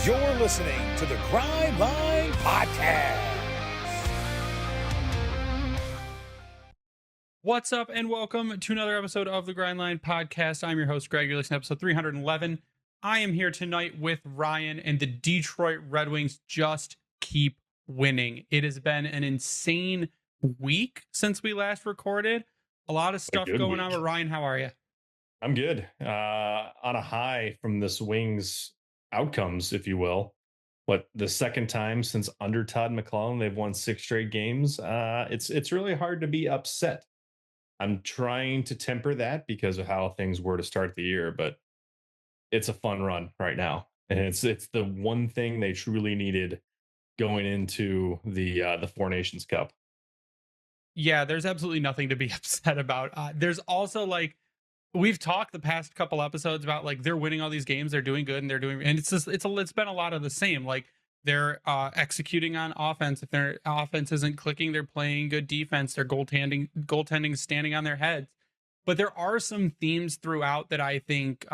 You're listening to the Grind Line Podcast. What's up, and welcome to another episode of the Grind Line Podcast. I'm your host, Greg. You're listening to episode 311. I am here tonight with Ryan, and the Detroit Red Wings just keep winning. It has been an insane week since we last recorded. A lot of stuff going on. But Ryan, how are you? I'm good. On a high from this Wings outcomes, if you will. What, the second time since under Todd McClellan they've won 6 straight games. It's really hard to be upset. I'm trying to temper that because of how things were to start the year, but it's a fun run right now, and it's the one thing they truly needed going into the Four Nations Cup. Yeah, there's absolutely nothing to be upset about. There's also we've talked the past couple episodes about they're winning all these games, they're doing good, and it's been a lot of the same. They're executing on offense. If their offense isn't clicking, they're playing good defense. Their goaltending is standing on their heads. But there are some themes throughout that I think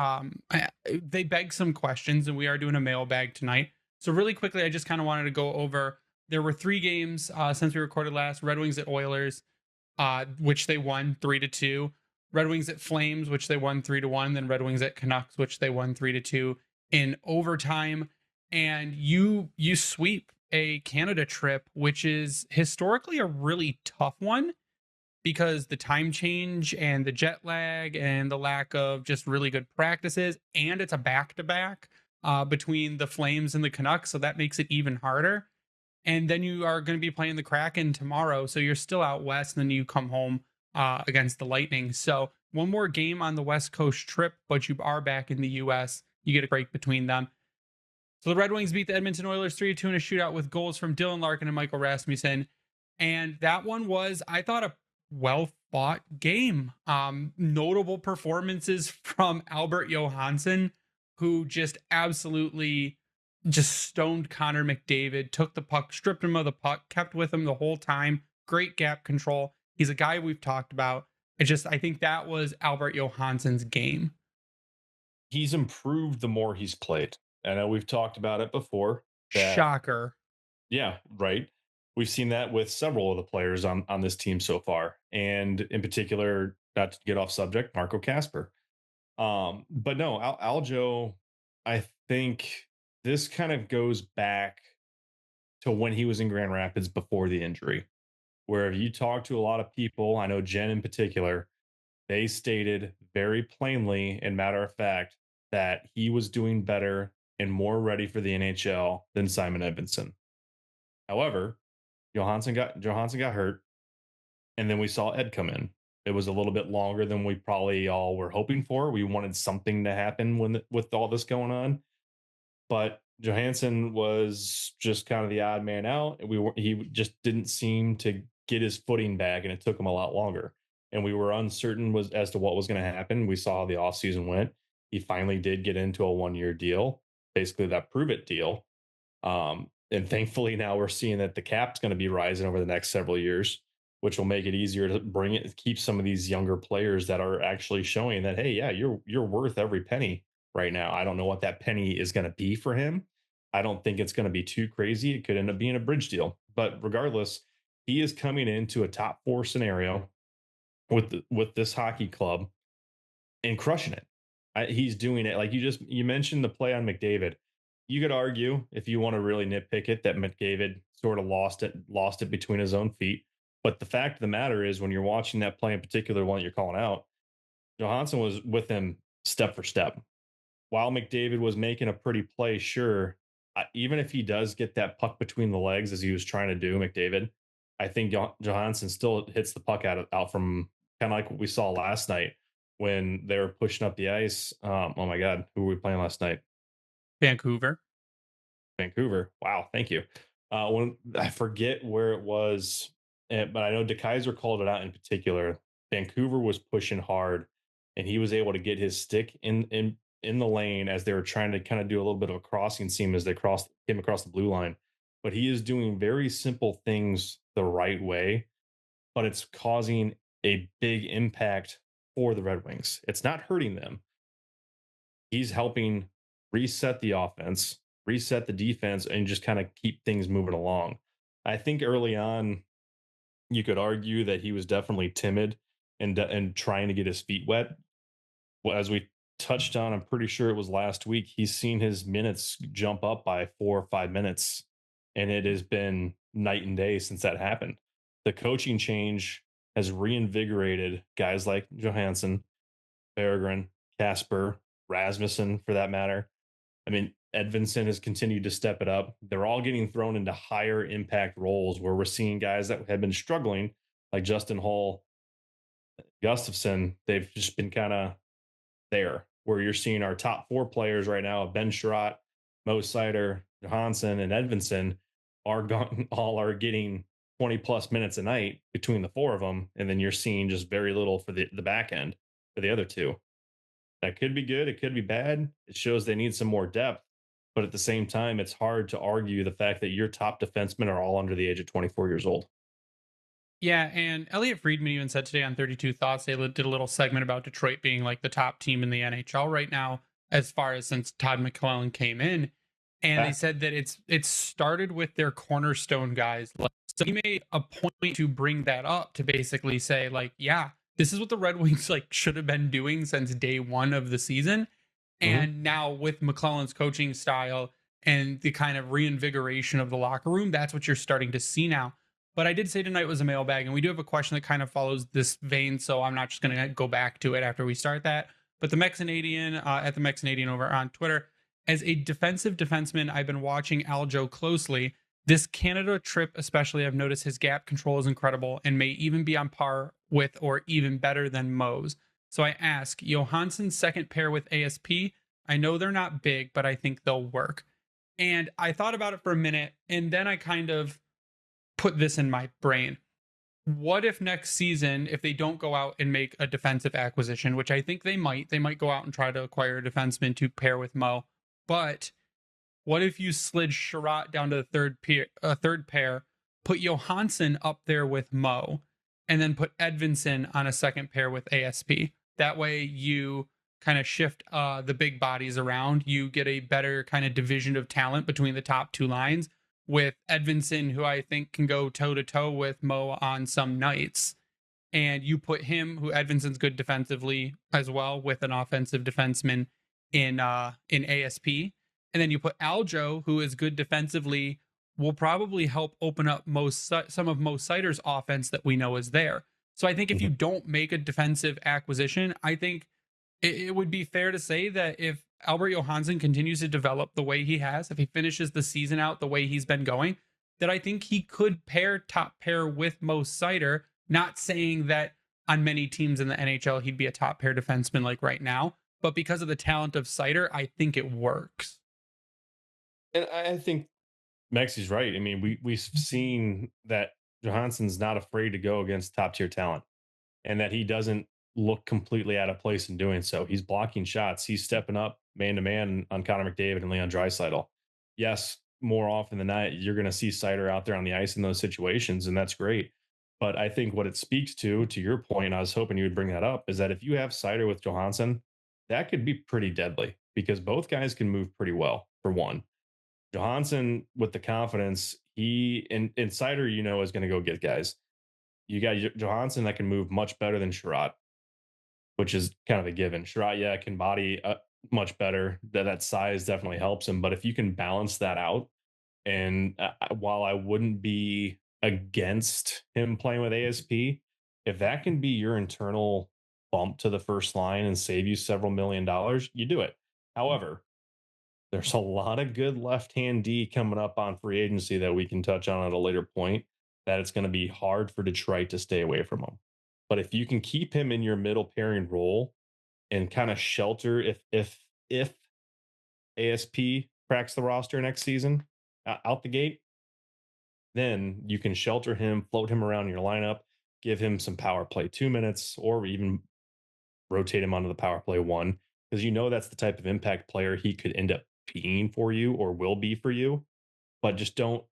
they beg some questions, and we are doing a mailbag tonight. So really quickly, I just kind of wanted to go over. There were 3 games since we recorded last: Red Wings at Oilers, which they won 3-2. Red Wings at Flames, which they won 3-1. Then Red Wings at Canucks, which they won 3-2 in overtime. And you sweep a Canada trip, which is historically a really tough one because the time change and the jet lag and the lack of just really good practices, and it's a back-to-back between the Flames and the Canucks, so that makes it even harder. And then you are going to be playing the Kraken tomorrow, so you're still out west, and then you come home against the Lightning. So one more game on the West Coast trip, but you are back in the U.S. You get a break between them. So the Red Wings beat the Edmonton Oilers 3-2 in a shootout with goals from Dylan Larkin and Michael Rasmussen. And that one was, I thought, a well-fought game. Notable performances from Albert Johansson, who just absolutely stoned Connor McDavid, took the puck, stripped him of the puck, kept with him the whole time. Great gap control. He's a guy we've talked about. I think that was Albert Johansson's game. He's improved the more he's played. I know we've talked about it before. Shocker. Yeah, right. We've seen that with several of the players on this team so far. And in particular, not to get off subject, Marco Casper. But no, Aljo, I think this kind of goes back to when he was in Grand Rapids before the injury, where if you talk to a lot of people, I know Jen in particular, they stated very plainly and matter of fact that he was doing better and more ready for the NHL than Simon Edvinsson. However, Johansson got hurt, and then we saw Ed come in. It was a little bit longer than we probably all were hoping for. We wanted something to happen with all this going on, but Johansson was just kind of the odd man out. He just didn't seem to get his footing back, and it took him a lot longer. And we were uncertain as to what was going to happen. We saw how the offseason went. He finally did get into a 1-year deal, basically that prove it deal. And thankfully now we're seeing that the cap's going to be rising over the next several years, which will make it easier to keep some of these younger players that are actually showing that, hey, yeah, you're worth every penny right now. I don't know what that penny is going to be for him. I don't think it's going to be too crazy. It could end up being a bridge deal, but regardless, he is coming into a top 4 scenario with this hockey club and crushing it. He's doing it like you mentioned the play on McDavid. You could argue, if you want to really nitpick it, that McDavid sort of lost it between his own feet. But the fact of the matter is, when you're watching that play in particular, one that you're calling out, Johansson was with him step for step. While McDavid was making a pretty play, sure, even if he does get that puck between the legs as he was trying to do, McDavid, I think Johansson still hits the puck out from kind of like what we saw last night when they were pushing up the ice. Oh my God, who were we playing last night? Vancouver. Wow, thank you. When I forget where it was, but I know DeKaiser called it out in particular. Vancouver was pushing hard, and he was able to get his stick in the lane as they were trying to kind of do a little bit of a crossing seam as they came across the blue line. But he is doing very simple things the right way, but it's causing a big impact for the Red Wings. It's not hurting them. He's helping reset the offense. reset the defense, and just kind of keep things moving along. I think early on, you could argue that he was definitely timid and trying to get his feet wet. Well, as we touched on, I'm pretty sure it was last week, he's seen his minutes jump up by 4 or 5 minutes, and it has been night and day since that happened. The coaching change has reinvigorated guys like Johansson, Berggren, Casper, Rasmussen, for that matter. I mean, Edvinson has continued to step it up. They're all getting thrown into higher impact roles where we're seeing guys that have been struggling, like Justin Hall, Gustafson. They've just been kind of there, where you're seeing our top four players right now, Ben Sherratt, Mo Sider, Johansson, and Edvinson, are gone, all are getting 20 plus minutes a night between the four of them. And then you're seeing just very little for the back end for the other two. That could be good. It could be bad. It shows they need some more depth. But at the same time, it's hard to argue the fact that your top defensemen are all under the age of 24 years old. Yeah, and Elliot Friedman even said today on 32 Thoughts, they did a little segment about Detroit being like the top team in the NHL right now, as far as since Todd McClellan came in. And they said that it started with their cornerstone guys. So he made a point to bring that up, to basically say, like, yeah, this is what the Red Wings like should have been doing since day one of the season. And now with McClellan's coaching style and the kind of reinvigoration of the locker room, that's what you're starting to see now. But I did say tonight was a mailbag, and we do have a question that kind of follows this vein, so I'm not just going to go back to it after we start that. But the Mexanadian, at the Mexanadian over on Twitter, as a defensive defenseman, I've been watching Aljo closely. This Canada trip, especially, I've noticed his gap control is incredible and may even be on par with or even better than Mo's. So I ask, Johansson's second pair with ASP, I know they're not big, but I think they'll work. And I thought about it for a minute, and then I kind of put this in my brain. What if next season, if they don't go out and make a defensive acquisition, which I think they might go out and try to acquire a defenseman to pair with Mo. But what if you slid Sherratt down to the third pair, put Johansson up there with Mo, and then put Edvinson on a second pair with ASP? That way you kind of shift the big bodies around. You get a better kind of division of talent between the top two lines, with Edvinson, who I think can go toe to toe with Mo on some nights. And you put him, who Edvinson's good defensively as well, with an offensive defenseman in ASP. And then you put Aljo, who is good defensively, will probably help open up some of Mo Sider's offense that we know is there. So I think if you don't make a defensive acquisition, I think it would be fair to say that if Albert Johansson continues to develop the way he has, if he finishes the season out the way he's been going, that I think he could top pair with Mo Seider. Not saying that on many teams in the NHL he'd be a top pair defenseman like right now, but because of the talent of Seider, I think it works. And I think Mexi's right. I mean, we've seen that Johansson's not afraid to go against top tier talent, and that he doesn't look completely out of place in doing so. He's blocking shots. He's stepping up man to man on Connor McDavid and Leon Draisaitl. Yes, more often than not, you're going to see Seider out there on the ice in those situations, and that's great. But I think what it speaks to your point, I was hoping you would bring that up, is that if you have Seider with Johansson, that could be pretty deadly, because both guys can move pretty well, for one. Johansson, with the confidence, he and Seider, is going to go get guys. You got Johansson that can move much better than Sherratt, which is kind of a given. Sherratt, yeah, can body much better. That size definitely helps him. But if you can balance that out, and while I wouldn't be against him playing with ASP, if that can be your internal bump to the first line and save you several $1,000,000, you do it. However, there's a lot of good left-hand D coming up on free agency that we can touch on at a later point, that it's going to be hard for Detroit to stay away from him. But if you can keep him in your middle pairing role and kind of shelter if ASP cracks the roster next season out the gate, then you can shelter him, float him around your lineup, give him some power play 2 minutes, or even rotate him onto the power play 1, because that's the type of impact player he could end up being for you, or will be for you. But just don't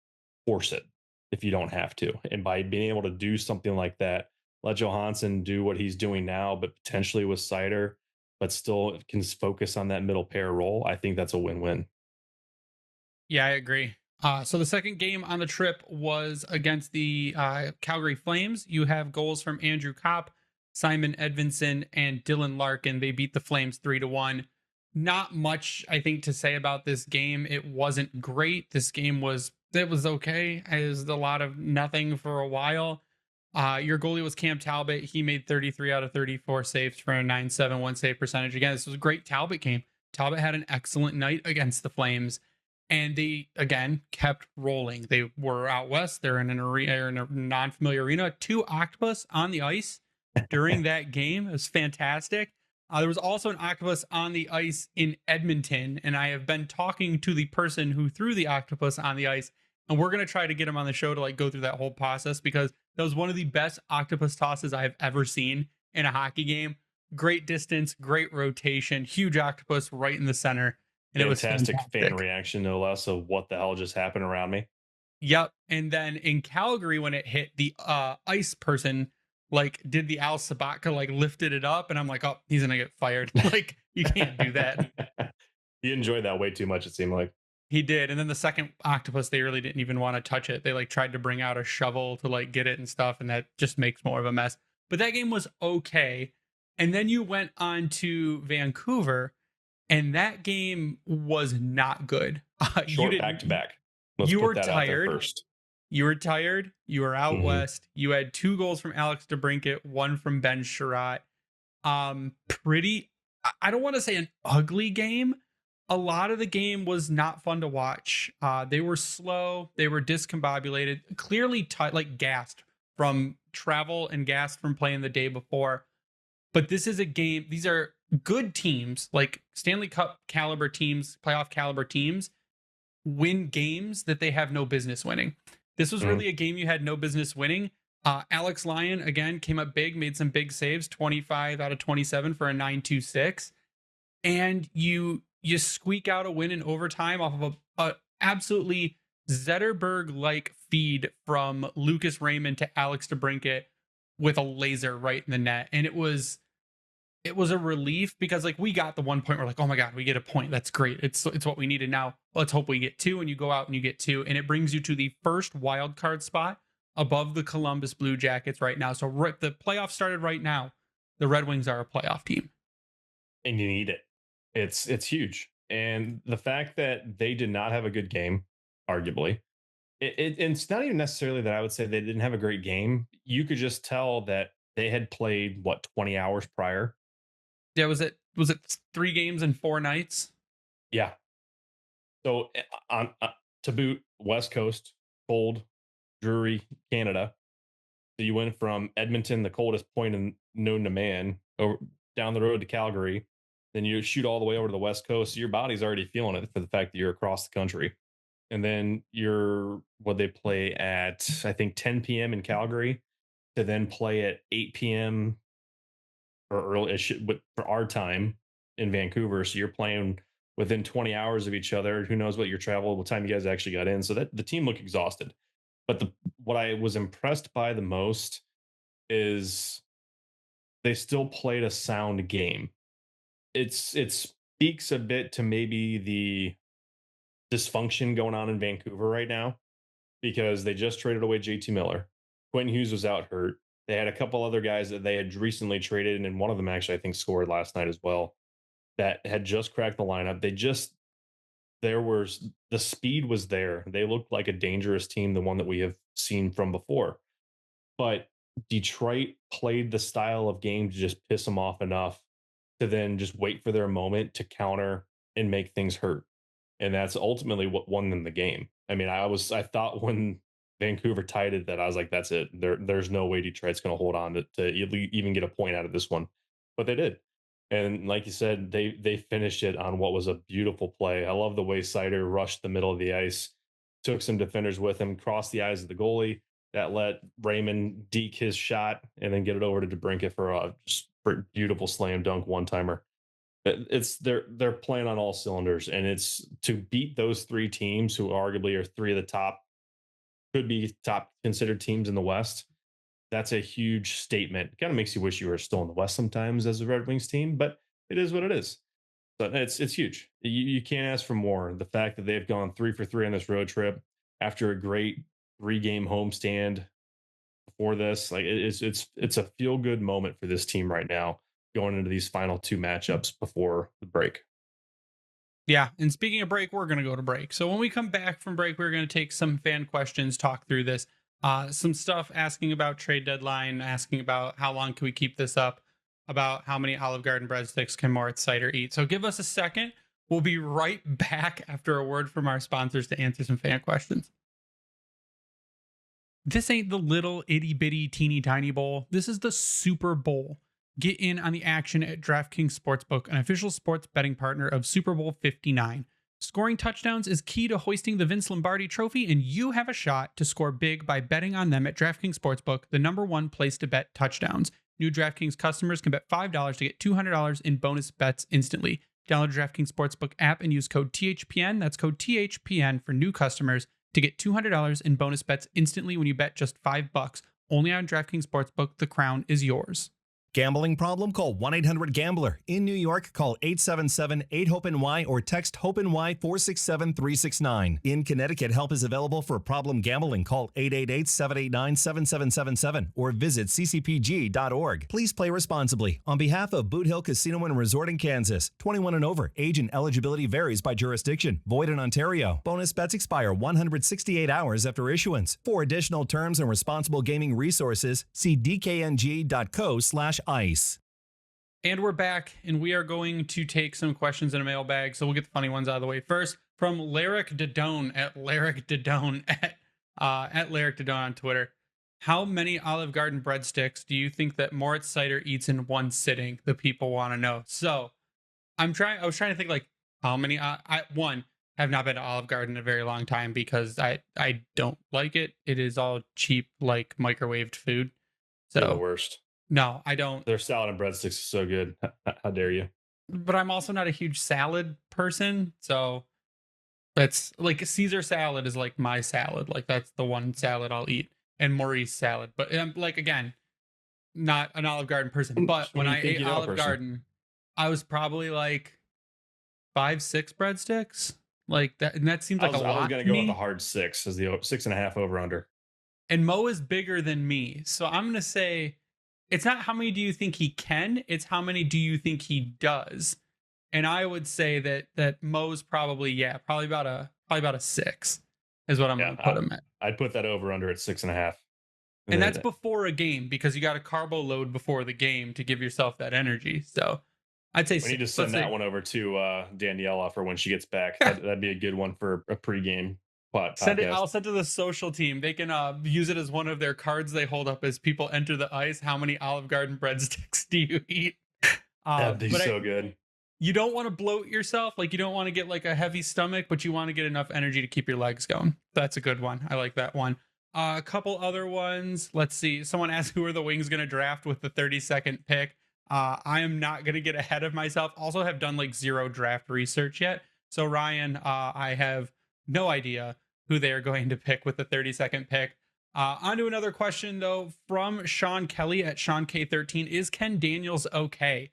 force it if you don't have to. And by being able to do something like that, let Johansson do what he's doing now, but potentially with Seider, but still can focus on that middle pair role, I think that's a win-win. Yeah, I agree. So the second game on the trip was against the Calgary Flames. You have goals from Andrew Kopp, Simon Edvinson, and Dylan Larkin. They beat the Flames 3-1. Not much, I think, to say about this game. It wasn't great. This game was it was okay. It was a lot of nothing for a while. Your goalie was Cam Talbot. He made 33 out of 34 saves for a 9.71 save percentage. Again, this was a great Talbot game. Talbot had an excellent night against the Flames, and they again kept rolling. They were out west. They're in an arena, in a non-familiar arena. Two octopus on the ice during that game. It was fantastic. There was also an octopus on the ice in Edmonton, and I have been talking to the person who threw the octopus on the ice, and we're gonna try to get him on the show to like go through that whole process because that was one of the best octopus tosses I have ever seen in a hockey game. Great distance, great rotation, huge octopus right in the center, and it was Fantastic fan fantastic. reaction, no less, of what the hell just happened around me. Yep. And then in Calgary, when it hit, the ice person like did the Al Sabatka, like lifted it up, and I'm like, oh, he's gonna get fired. Like you can't do that. You enjoyed that way too much, it seemed like. He did. And then the second octopus, they really didn't even want to touch it. They like tried to bring out a shovel to like get it and stuff, and that just makes more of a mess. But that game was okay. And then you went on to Vancouver, and that game was not good. You Short back to didn't. back. Let's You put were that out there tired. first. You were tired. You were out Mhm. west. You had two goals from Alex DeBrincat, one from Ben Sherratt. Pretty. I don't want to say an ugly game. A lot of the game was not fun to watch. They were slow. They were discombobulated. Clearly, like gassed from travel and gassed from playing the day before. But this is a game. These are good teams, like Stanley Cup caliber teams, playoff caliber teams, win games that they have no business winning. This was Mhm. really a game you had no business winning. Alex Lyon again came up big, made some big saves, 25 out of 27 for a 9.26, and you squeak out a win in overtime off of a absolutely Zetterberg like feed from Lucas Raymond to Alex DeBrincat with a laser right in the net, and it was a relief because like we got the 1 point. We're like, oh my god, we get a point. That's great. It's what we needed. Now let's hope we get two. And you go out and you get two, and it brings you to the first wild card spot above the Columbus Blue Jackets right now. So the playoffs started right now. The Red Wings are a playoff team. And you need it. It's huge. And the fact that they did not have a good game, arguably, it's not even necessarily that I would say they didn't have a great game. You could just tell that they had played what 20 hours prior. Yeah, was it 3 games in 4 nights? Yeah. So on to boot, West Coast, cold, Drury, Canada. So you went from Edmonton, the coldest point in known to man, over down the road to Calgary. Then you shoot all the way over to the West Coast. So your body's already feeling it for the fact that you're across the country. And then you're what they play at, I think 10 p.m. in Calgary to then play at 8 p.m. or early for our time in Vancouver. So you're playing within 20 hours of each other. Who knows what your travel, what time you guys actually got in. So that the team looked exhausted. But what I was impressed by the most is they still played a sound game. It speaks a bit to maybe the dysfunction going on in Vancouver right now because they just traded away JT Miller. Quentin Hughes was out hurt. They had a couple other guys that they had recently traded, and one of them actually I think scored last night as well. That had just cracked the lineup. There was the speed was there. They looked like a dangerous team, the one that we have seen from before. But Detroit played the style of game to just piss them off enough to then just wait for their moment to counter and make things hurt. And that's ultimately what won them the game. I mean, I thought when Vancouver tied it that I was like, that's it. There's no way Detroit's going to hold on to even get a point out of this one, but they did. And like you said, they finished it on what was a beautiful play. I love the way Sider rushed the middle of the ice, took some defenders with him, crossed the eyes of the goalie. That let Raymond deke his shot and then get it over to DeBrincat for a just beautiful slam dunk one timer. It's they're playing on all cylinders, and it's to beat those three teams who arguably are three of the top, could be top considered teams in the West. That's a huge statement. Kind of makes you wish you were still in the West sometimes as a Red Wings team, but it is what it is. So it's huge. You can't ask for more. The fact that they've gone 3 for 3 on this road trip after a great 3-game homestand before this, like it's a feel good moment for this team right now going into these final 2 matchups before the break. Yeah, and speaking of break, we're going to go to break. So when we come back from break, we're going to take some fan questions, talk through this, some stuff asking about trade deadline, asking about how long can we keep this up, about how many Olive Garden breadsticks can Moritz Sider eat. So give us a second. We'll be right back after a word from our sponsors to answer some fan questions. This ain't the little itty bitty teeny tiny bowl. This is the Super Bowl. Get in on the action at DraftKings Sportsbook, an official sports betting partner of Super Bowl 59. Scoring touchdowns is key to hoisting the Vince Lombardi trophy, and you have a shot to score big by betting on them at DraftKings Sportsbook, the #1 place to bet touchdowns. New DraftKings customers can bet $5 to get $200 in bonus bets instantly. Download the DraftKings Sportsbook app and use code THPN. That's code THPN for new customers to get $200 in bonus bets instantly when you bet just $5. Only on DraftKings Sportsbook. The crown is yours. Gambling problem? Call 1-800-GAMBLER. In New York, call 877-8-HOPE-NY or text HOPE-NY 467-369. In Connecticut, help is available for problem gambling. Call 888-789-7777 or visit ccpg.org. Please play responsibly. On behalf of Boot Hill Casino and Resort in Kansas, 21 and over. Age and eligibility varies by jurisdiction. Void in Ontario. Bonus bets expire 168 hours after issuance. For additional terms and responsible gaming resources, see dkng.co/ice. And we're back, and we are going to take some questions in a mailbag. So we'll get the funny ones out of the way first. From Larrick Dodone at Larrick Dodone at Larrick Dodone on Twitter. How many Olive Garden breadsticks do you think that Moritz Sider eats in one sitting? The people want to know. So I was trying to think like how many. I have not been to Olive Garden in a very long time because I don't like it. It is all cheap, like microwaved food. So They're the worst. No, I don't. Their salad and breadsticks is so good. How dare you? But I'm also not a huge salad person. So that's like Caesar salad is like my salad. Like that's the one salad I'll eat. And Maurice salad. But like, again, not an Olive Garden person. But when I ate Olive Garden, I was probably like 5-6 breadsticks. Like that. And that seems like a lot. I was going to go with a hard 6 as the 6.5 over under. And Mo is bigger than me. So I'm going to say, it's not how many do you think he can, it's how many do you think he does. And I would say that Mo's probably about a 6 is what I'm going to put him at. I'd put that over under at 6.5. And that's before a game because you got to carbo load before the game to give yourself that energy. So I'd say we need to send that one over to Daniela for when she gets back. That'd be a good one for a pregame. I'll send to the social team. They can use it as one of their cards they hold up as people enter the ice. How many Olive Garden breadsticks do you eat? That'd be so good. You don't want to bloat yourself. Like you don't want to get like a heavy stomach, but you want to get enough energy to keep your legs going. That's a good one. I like that one. A couple other ones. Let's see. Someone asked who are the Wings going to draft with the 32nd pick. I am not going to get ahead of myself. Also have done like 0 draft research yet. So Ryan, I have no idea who they are going to pick with the 32nd pick. On to another question, though, from Sean Kelly at Sean K13. Is Ken Daniels okay?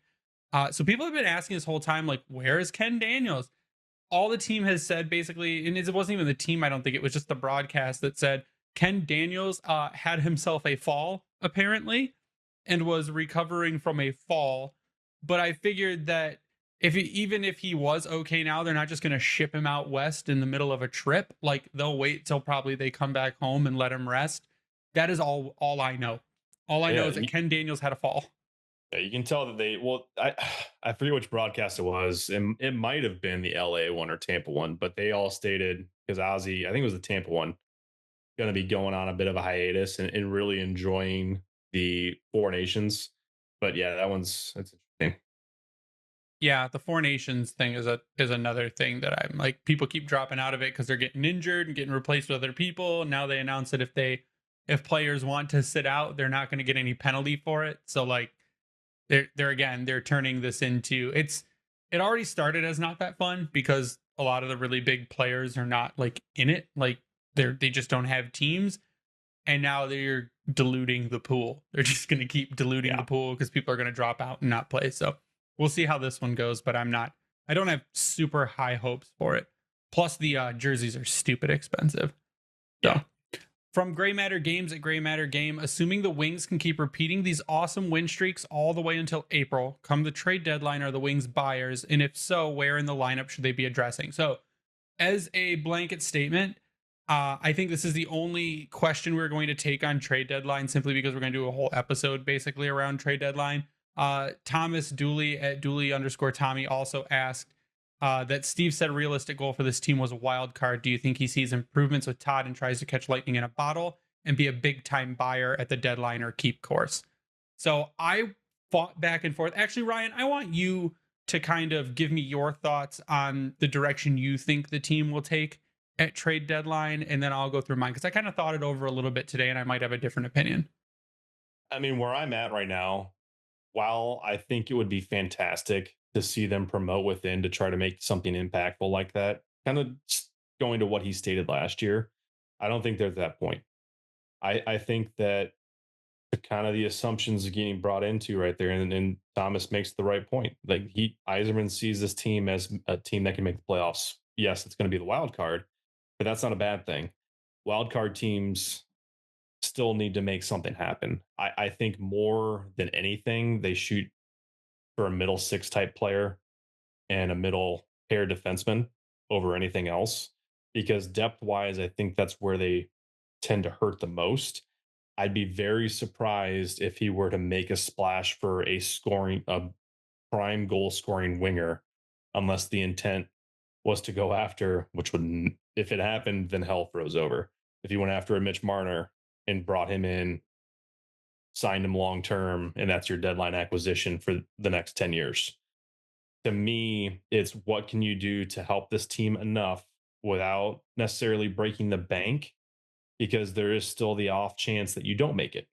So people have been asking this whole time, like, where is Ken Daniels? All the team has said, basically, and it wasn't even the team, I don't think. It was just the broadcast that said Ken Daniels had himself a fall, apparently, and was recovering from a fall. But I figured that even if he was okay now, they're not just going to ship him out west in the middle of a trip. Like they'll wait till probably they come back home and let him rest. That is all I know. All I know is that Ken Daniels had a fall. Yeah, you can tell that I forget which broadcast it was. It might have been the LA one or Tampa one, but they all stated, because Ozzy, I think it was the Tampa one, going to be going on a bit of a hiatus and really enjoying the Four Nations. But yeah, that's interesting. Yeah, the Four Nations thing is another thing that I'm like, people keep dropping out of it because they're getting injured and getting replaced with other people. Now they announce that if players want to sit out, they're not going to get any penalty for it. So like they're turning this into it already started as not that fun because a lot of the really big players are not like in it. Like they just don't have teams. And now they're diluting the pool. They're just going to keep diluting the pool because people are going to drop out and not play. So we'll see how this one goes, but I'm not I don't have super high hopes for it. Plus, the jerseys are stupid expensive. So, from Gray Matter Games at Gray Matter Game, assuming the Wings can keep repeating these awesome win streaks all the way until April, come the trade deadline, are the Wings buyers? And if so, where in the lineup should they be addressing? So, as a blanket statement, I think this is the only question we're going to take on trade deadline, simply because we're going to do a whole episode basically around trade deadline. Thomas Dooley at Dooley_Tommy also asked that Steve said realistic goal for this team was a wild card. Do you think he sees improvements with Todd and tries to catch lightning in a bottle and be a big time buyer at the deadline or keep course? So I fought back and forth. Actually, Ryan, I want you to kind of give me your thoughts on the direction you think the team will take at trade deadline, and then I'll go through mine, because I kind of thought it over a little bit today and I might have a different opinion. I mean, where I'm at right now, while I think it would be fantastic to see them promote within to try to make something impactful like that, kind of going to what he stated last year, I don't think they're at that point. I think that kind of the assumptions are getting brought into right there, and Thomas makes the right point. Like, Yzerman sees this team as a team that can make the playoffs. Yes, it's going to be the wild card, but that's not a bad thing. Wild card teams still need to make something happen. I think more than anything, they shoot for a middle six type player and a middle pair defenseman over anything else, because depth wise, I think that's where they tend to hurt the most. I'd be very surprised if he were to make a splash for a prime goal scoring winger, unless the intent was to go after, which would, if it happened, then hell froze over. If he went after a Mitch Marner and brought him in, signed him long term, and that's your deadline acquisition for the next 10 years. To me, it's what can you do to help this team enough without necessarily breaking the bank, because there is still the off chance that you don't make it.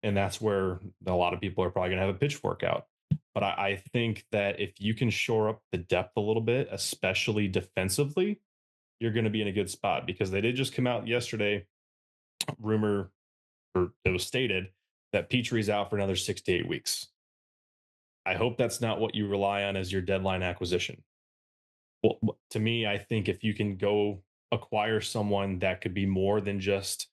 And that's where a lot of people are probably going to have a pitchfork out. But I think that if you can shore up the depth a little bit, especially defensively, you're going to be in a good spot, because they did just come out yesterday, rumor, or it was stated, that Petrie's out for another 6 to 8 weeks. I hope that's not what you rely on as your deadline acquisition. Well, to me, I think if you can go acquire someone that could be more than just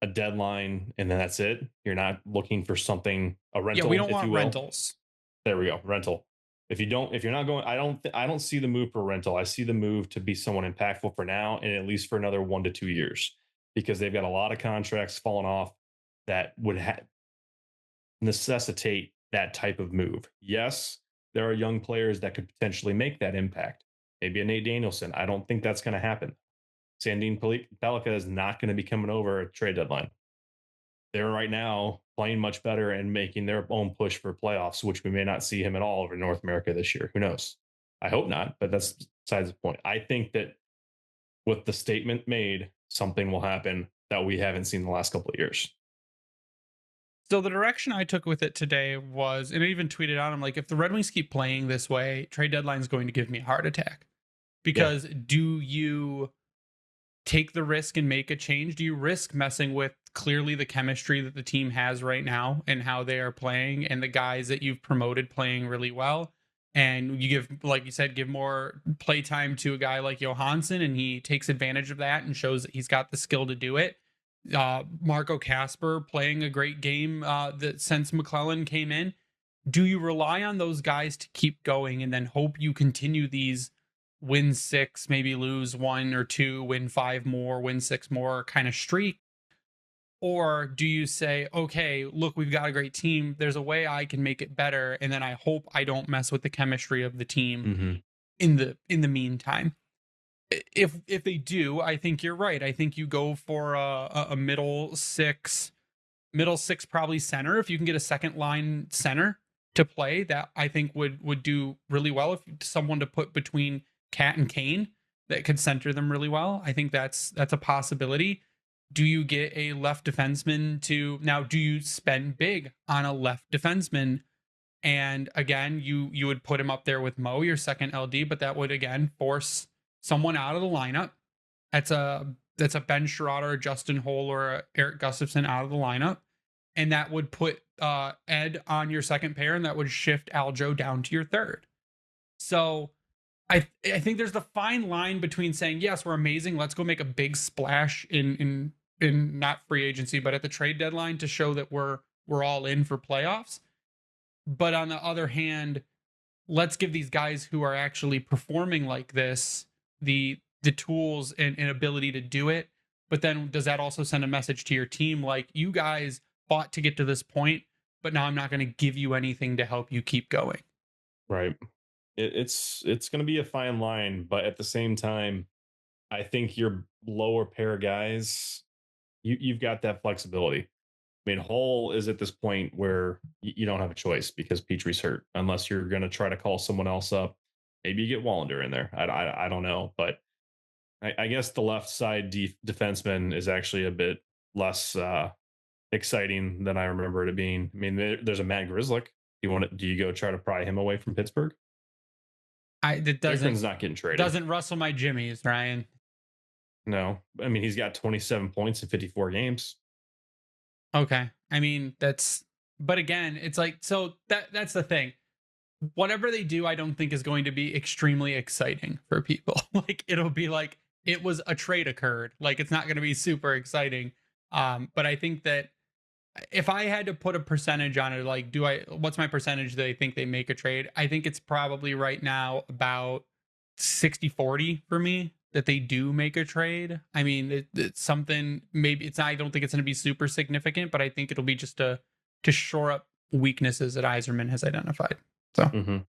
a deadline and then that's it, you're not looking for something, a rental. Yeah, we don't want rentals. There we go, rental. If you're not going, I don't see the move for rental. I see the move to be someone impactful for now and at least for another 1 to 2 years, because they've got a lot of contracts falling off that would necessitate that type of move. Yes, there are young players that could potentially make that impact. Maybe a Nate Danielson. I don't think that's going to happen. Sandin Pellikka is not going to be coming over at trade deadline. They're right now playing much better and making their own push for playoffs, which we may not see him at all over North America this year. Who knows? I hope not, but that's besides the point. I think that with the statement made, something will happen that we haven't seen the last couple of years. So the direction I took with it today was, and I even tweeted out, I'm like, if the Red Wings keep playing this way, trade deadline is going to give me a heart attack. Because do you take the risk and make a change? Do you risk messing with clearly the chemistry that the team has right now and how they are playing and the guys that you've promoted playing really well? And you give, like you said, give more play time to a guy like Johansson, and he takes advantage of that and shows that he's got the skill to do it. Marco Kasper playing a great game that since McClellan came in. Do you rely on those guys to keep going and then hope you continue these win 6, maybe lose 1 or 2, win 5 more, win 6 more kind of streak? Or do you say, okay, look, we've got a great team, there's a way I can make it better, and then I hope I don't mess with the chemistry of the team in the meantime? If they do, I think you're right. I think you go for a middle six probably center. If you can get a second line center to play, that I think would do really well. If someone to put between Cat and Kane that could center them really well, I think that's a possibility. Do you get a left defenseman to now? Do you spend big on a left defenseman? And again, you would put him up there with Mo, your second LD, but that would again force someone out of the lineup. That's a Ben Schroeder, or Justin Holl, or a Eric Gustafson out of the lineup, and that would put Ed on your second pair, and that would shift Aljo down to your third. So I think there's the fine line between saying, yes, we're amazing, let's go make a big splash in not free agency, but at the trade deadline to show that we're all in for playoffs. But on the other hand, let's give these guys who are actually performing like this the tools and ability to do it. But then does that also send a message to your team like, you guys fought to get to this point, but now I'm not going to give you anything to help you keep going? Right. It's going to be a fine line, but at the same time, I think your lower pair guys, you've got that flexibility. I mean, Hull is at this point where you don't have a choice because Petrie's hurt, unless you're going to try to call someone else up. Maybe you get Wallander in there. I don't know, but I guess the left side defenseman is actually a bit less exciting than I remember it being. I mean, there's a Matt Grzelcyk. Do you go try to pry him away from Pittsburgh? That Vikron's not getting traded. Doesn't rustle my jimmies, Ryan. No, I mean, he's got 27 points in 54 games. Okay. I mean, but again, it's like, so that's the thing. Whatever they do, I don't think is going to be extremely exciting for people. Like, it'll be like, it was a trade occurred. Like, it's not going to be super exciting. But I think that if I had to put a percentage on it, like, what's my percentage that I think they make a trade? I think it's probably right now about 60-40 for me that they do make a trade. I mean, it's something, maybe I don't think it's going to be super significant, but I think it'll be just to shore up weaknesses that Yzerman has identified. So,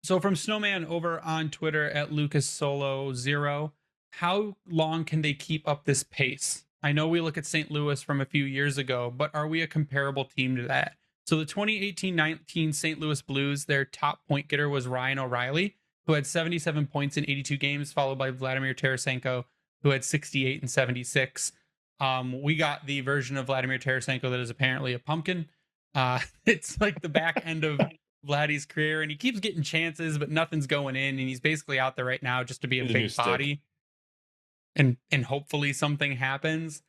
So from Snowman over on Twitter at LucasSolo0, how long can they keep up this pace? I know we look at St. Louis from a few years ago, but are we a comparable team to that? So the 2018-19 St. Louis Blues, their top point getter was Ryan O'Reilly, who had 77 points in 82 games, followed by Vladimir Tarasenko, who had 68 and 76. We got the version of Vladimir Tarasenko that is apparently a pumpkin. It's like the back end of Vladdy's career, and he keeps getting chances, but nothing's going in, and he's basically out there right now just to be a big body. And hopefully something happens.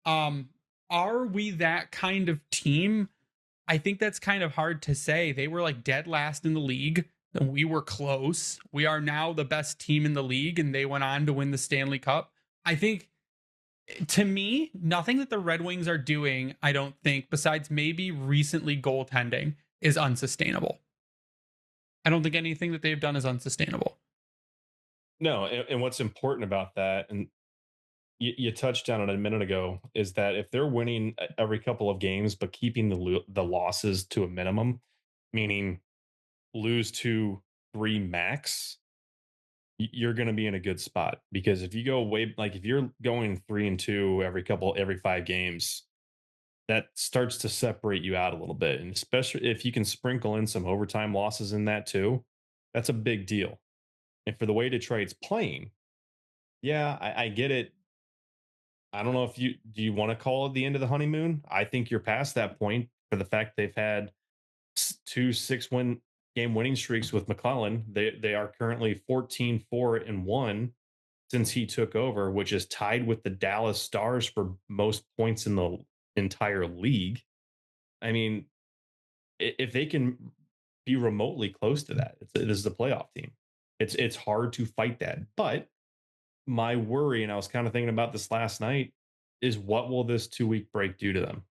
Are we that kind of team? I think that's kind of hard to say. They were like dead last in the league, and we were close. We are now the best team in the league, and they went on to win the Stanley Cup. I think, to me, nothing that the Red Wings are doing, I don't think, besides maybe recently goaltending, is unsustainable. I don't think anything that they've done is unsustainable. No, and what's important about that, and you touched on it a minute ago, is that if they're winning every couple of games but keeping the losses to a minimum, meaning lose 2-3 max, you're going to be in a good spot. Because if you go if you're going 3-2 every 5 games, that starts to separate you out a little bit, and especially if you can sprinkle in some overtime losses in that too, that's a big deal. And for the way Detroit's playing, yeah, I get it. I don't know if do you want to call it the end of the honeymoon? I think you're past that point for the fact they've had 2 6-win game winning streaks with McClellan. They are currently 14-4-1 since he took over, which is tied with the Dallas Stars for most points in the entire league. I mean, if they can be remotely close to that, this is a playoff team. It's hard to fight that. But my worry, and I was kind of thinking about this last night, is what will this 2-week break do to them?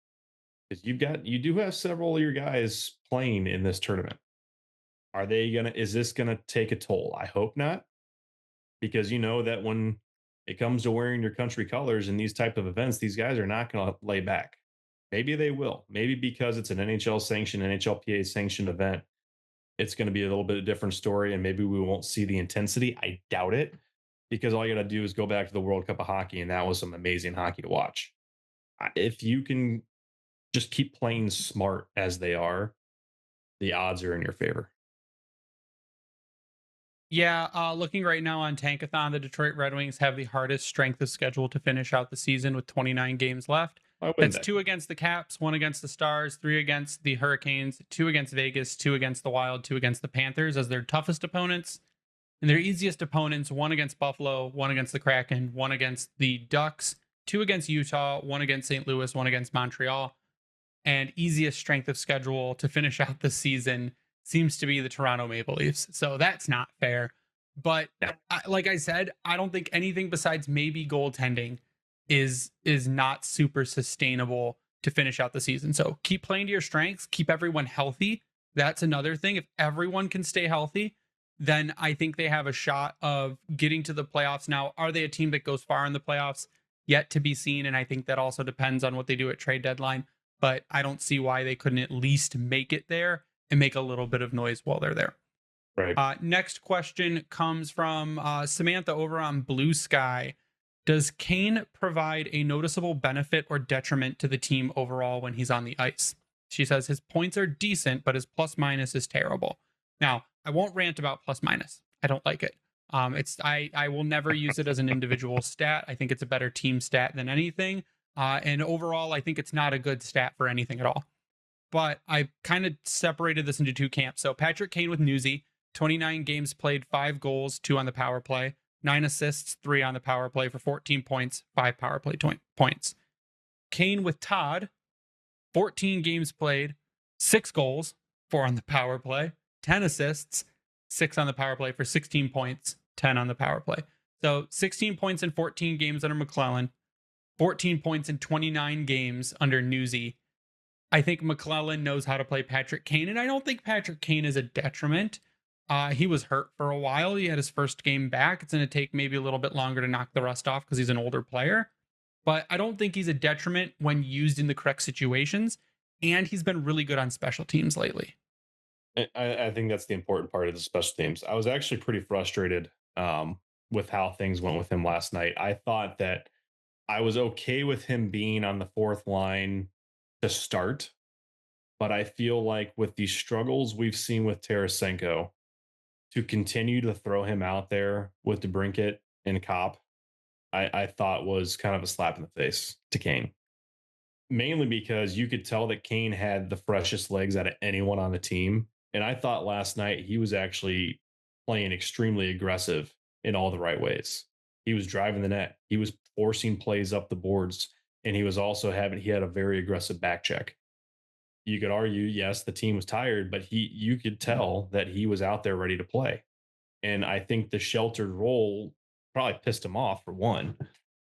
Because you do have several of your guys playing in this tournament. Is this gonna take a toll? I hope not. Because you know that when it comes to wearing your country colors in these type of events, these guys are not gonna lay back. Maybe they will. Maybe because it's an NHL sanctioned, NHLPA sanctioned event, it's going to be a little bit of a different story, and maybe we won't see the intensity. I doubt it, because all you got to do is go back to the World Cup of Hockey, and that was some amazing hockey to watch. If you can just keep playing smart as they are, the odds are in your favor. Yeah, looking right now on Tankathon, the Detroit Red Wings have the hardest strength of schedule to finish out the season with 29 games left. That's 2 against the Caps, 1 against the Stars, 3 against the Hurricanes, 2 against Vegas, 2 against the Wild, 2 against the Panthers as their toughest opponents. And their easiest opponents, 1 against Buffalo, 1 against the Kraken, 1 against the Ducks, 2 against Utah, 1 against St. Louis, 1 against Montreal. And easiest strength of schedule to finish out the season, seems to be the Toronto Maple Leafs. So that's not fair. But like I said, I don't think anything besides maybe goaltending is not super sustainable to finish out the season. So keep playing to your strengths, keep everyone healthy. That's another thing. If everyone can stay healthy, then I think they have a shot of getting to the playoffs. Now, are they a team that goes far in the playoffs? Yet to be seen. And I think that also depends on what they do at trade deadline. But I don't see why they couldn't at least make it there and make a little bit of noise while they're there. Right. Next question comes from Samantha over on Blue Sky. Does Kane provide a noticeable benefit or detriment to the team overall when he's on the ice? She says his points are decent, but his plus minus is terrible. Now, I won't rant about plus minus. I don't like it. I will never use it as an individual stat. I think it's a better team stat than anything. And overall, I think it's not a good stat for anything at all. But I kind of separated this into two camps. So Patrick Kane with Newsy, 29 games played, 5 goals, 2 on the power play, 9 assists, 3 on the power play for 14 points, 5 power play points. Kane with Todd, 14 games played, 6 goals, 4 on the power play, 10 assists, 6 on the power play for 16 points, 10 on the power play. So 16 points in 14 games under McClellan, 14 points in 29 games under Newsy. I think McClellan knows how to play Patrick Kane, and I don't think Patrick Kane is a detriment. He was hurt for a while. He had his first game back. It's going to take maybe a little bit longer to knock the rust off because he's an older player. But I don't think he's a detriment when used in the correct situations. And he's been really good on special teams lately. I think that's the important part of the special teams. I was actually pretty frustrated with how things went with him last night. I thought that I was okay with him being on the fourth line to start. But I feel like with the struggles we've seen with Tarasenko, to continue to throw him out there with DeBrincat and Kopp, I thought was kind of a slap in the face to Kane. Mainly because you could tell that Kane had the freshest legs out of anyone on the team. And I thought last night he was actually playing extremely aggressive in all the right ways. He was driving the net. He was forcing plays up the boards. And he was also he had a very aggressive back check. You could argue, yes, the team was tired, but you could tell that he was out there ready to play. And I think the sheltered role probably pissed him off for one.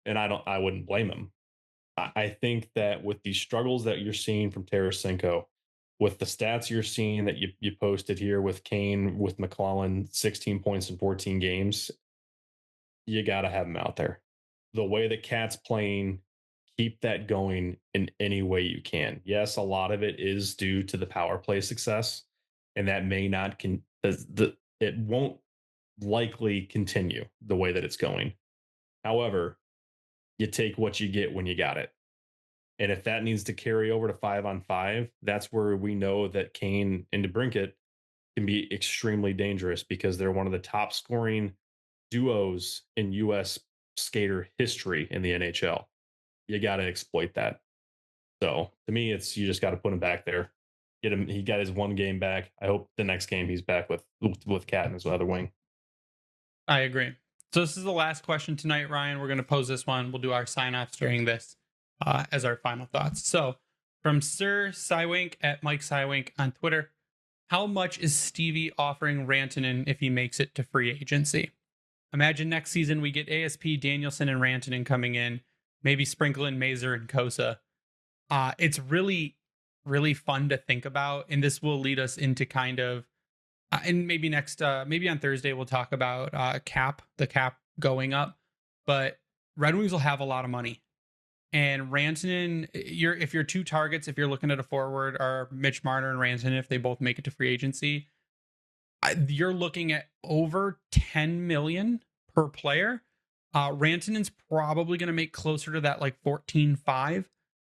And I wouldn't blame him. I think that with these struggles that you're seeing from Tarasenko, with the stats you're seeing that you posted here with Kane, with McClellan, 16 points in 14 games, you got to have him out there. The way the Cat's playing, keep that going in any way you can. Yes, a lot of it is due to the power play success, and that may not it won't likely continue the way that it's going. However, you take what you get when you got it. And if that needs to carry over to 5-on-5, that's where we know that Kane and DeBrincat can be extremely dangerous because they're one of the top scoring duos in U.S. skater history in the NHL. You got to exploit that. So to me, you just got to put him back there. Get him. He got his one game back. I hope the next game he's back with Cat in his other wing. I agree. So this is the last question tonight, Ryan. We're going to pose this one. We'll do our sign-offs during this as our final thoughts. So from Sir Cywink at Mike Cywink on Twitter, how much is Stevie offering Rantanen if he makes it to free agency? Imagine next season we get ASP, Danielson, and Rantanen coming in, maybe sprinkle in Mazur and Kosa. It's really, really fun to think about, and this will lead us into kind of, and maybe maybe on Thursday we'll talk about the cap going up, but Red Wings will have a lot of money. And Rantanen, if your two targets, if you're looking at a forward, are Mitch Marner and Rantanen, if they both make it to free agency, you're looking at over $10 million per player. Rantanen's probably going to make closer to that, like 14.5.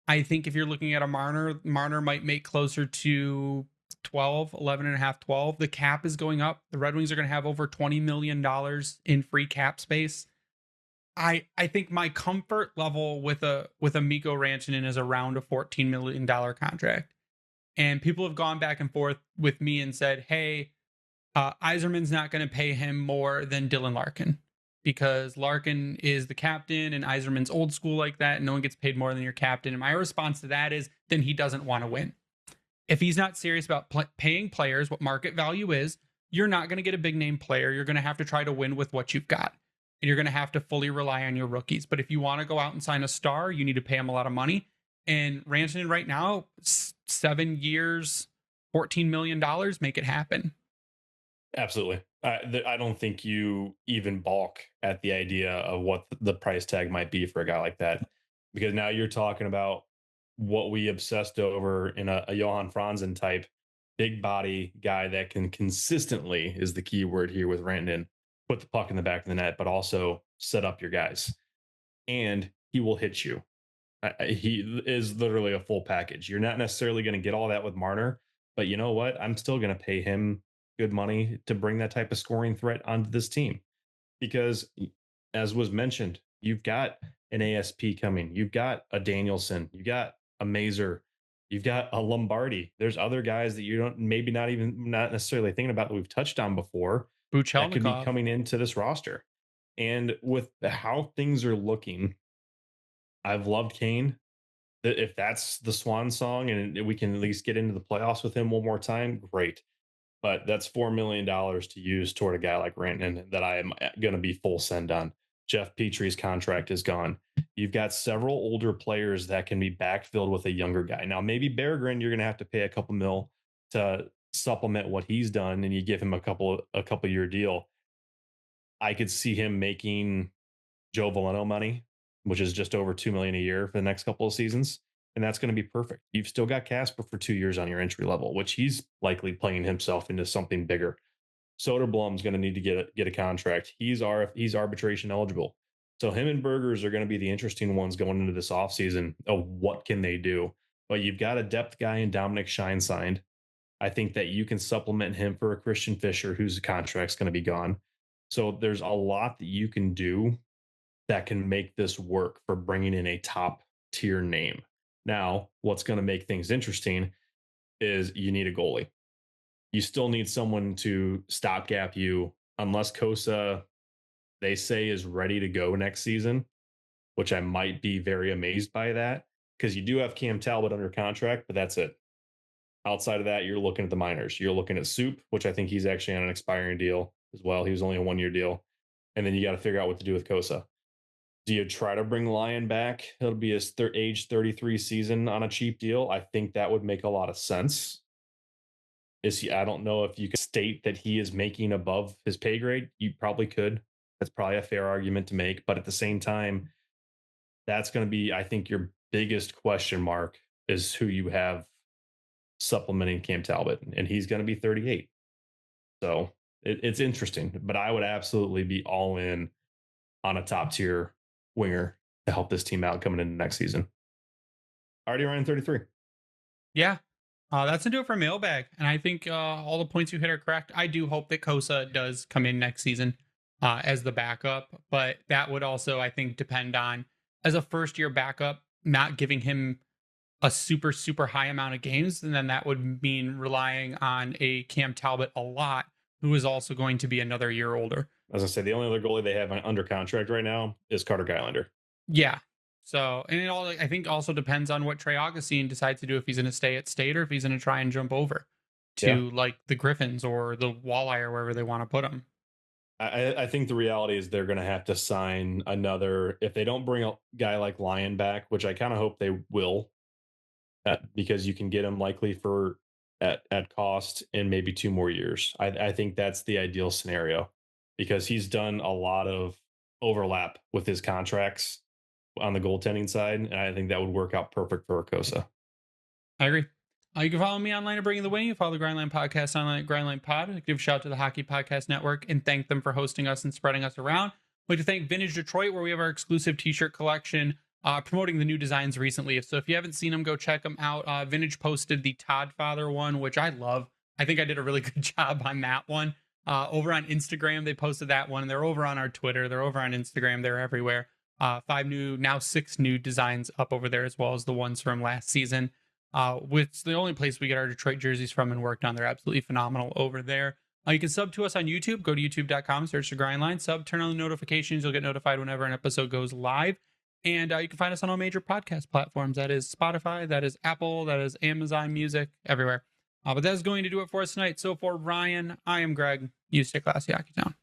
I think if you're looking at a Marner might make closer to 12, 11 and a half, 12. The cap is going up. The Red Wings are going to have over $20 million in free cap space. I think my comfort level with a Mikko Rantanen is around a $14 million contract. And people have gone back and forth with me and said, hey, Yzerman's not going to pay him more than Dylan Larkin because Larkin is the captain and Yzerman's old school like that. And no one gets paid more than your captain. And my response to that is then he doesn't want to win. if he's not serious about paying players what market value is, you're not going to get a big name player. You're going to have to try to win with what you've got. And you're going to have to fully rely on your rookies. But if you want to go out and sign a star, you need to pay him a lot of money. And Rantanen right now, 7 years, $14 million, make it happen. Absolutely. I don't think you even balk at the idea of what the price tag might be for a guy like that, because now you're talking about what we obsessed over in a Johan Franzen type big body guy that can consistently, is the key word here with Rantanen, put the puck in the back of the net, but also set up your guys. And he will hit you. He is literally a full package. You're not necessarily going to get all that with Marner, but you know what? I'm still going to pay him good money to bring that type of scoring threat onto this team. Because, as was mentioned, you've got an ASP coming. You've got a Danielson. You got a Mazer. You've got a Lombardi. There's other guys that you don't, maybe not necessarily thinking about, that we've touched on before, that could be coming into this roster. And with how things are looking, I've loved Kane. If that's the swan song and we can at least get into the playoffs with him one more time, great. But that's $4 million to use toward a guy like Rantanen that I am going to be full send on. Jeff Petrie's contract is gone. You've got several older players that can be backfilled with a younger guy. Now, maybe Berggren, you're going to have to pay a couple mil to supplement what he's done, and you give him a couple year deal. I could see him making Joe Veleno money, which is just over $2 million a year for the next couple of seasons. And that's going to be perfect. You've still got Casper for 2 years on your entry level, which he's likely playing himself into something bigger. Soderblom's going to need to get a contract. He's arbitration eligible. So him and Burgers are going to be the interesting ones going into this offseason of what can they do. But you've got a depth guy in Dominic Shine signed. I think that you can supplement him for a Christian Fischer, whose contract's going to be gone. So there's a lot that you can do that can make this work for bringing in a top tier name. Now, what's going to make things interesting is you need a goalie. You still need someone to stopgap you, unless Kosa, they say, is ready to go next season, which I might be very amazed by that, because you do have Cam Talbot under contract, but that's it. Outside of that, you're looking at the minors. You're looking at Soup, which I think he's actually on an expiring deal as well. He was only a 1 year deal. And then you got to figure out what to do with Kosa. Do you try to bring Lyon back? It'll be his age 33 season on a cheap deal. I think that would make a lot of sense. I don't know if you could state that he is making above his pay grade. You probably could. That's probably a fair argument to make. But at the same time, that's going to be, I think, your biggest question mark is who you have supplementing Cam Talbot. And he's going to be 38. So it's interesting. But I would absolutely be all in on a top tier winger to help this team out coming into next season. Already around 33. Yeah. That's going to do it for mailbag. And I think all the points you hit are correct. I do hope that Kosa does come in next season as the backup. But that would also, I think, depend on, as a first year backup, not giving him a super, super high amount of games. And then that would mean relying on a Cam Talbot a lot, who is also going to be another year older. As I say, the only other goalie they have under contract right now is Carter Geilander. Yeah. So, and it all, I think, also depends on what Trey Augustine decides to do, if he's going to stay at State or if he's going to try and jump over to like the Griffins or the Walleye or wherever they want to put him. I think the reality is they're going to have to sign another, if they don't bring a guy like Lyon back, which I kind of hope they will, because you can get him likely for at cost in maybe 2 more years. I think that's the ideal scenario, because he's done a lot of overlap with his contracts on the goaltending side, and I think that would work out perfect for Arcosa. I agree. You can follow me online at Bringing the Winning. You follow the Grindline Podcast online at Grindline Pod. Give a shout out to the Hockey Podcast Network and thank them for hosting us and spreading us around. I'd like to thank Vintage Detroit, where we have our exclusive t-shirt collection, promoting the new designs recently. So if you haven't seen them, go check them out. Vintage posted the Todd Father one, which I love. I think I did a really good job on that one. Over on Instagram, they posted that one. They're over on our Twitter. They're over on Instagram. They're everywhere. 6 new designs up over there, as well as the ones from last season. Which the only place we get our Detroit jerseys from and worked on. They're absolutely phenomenal over there. You can sub to us on YouTube. Go to youtube.com, search the Grindline, sub, turn on the notifications. You'll get notified whenever an episode goes live. And you can find us on all major podcast platforms. That is Spotify, that is Apple, that is Amazon Music, everywhere. But that's going to do it for us tonight. So for Ryan, I am Greg. You stay classy, Hockey Town.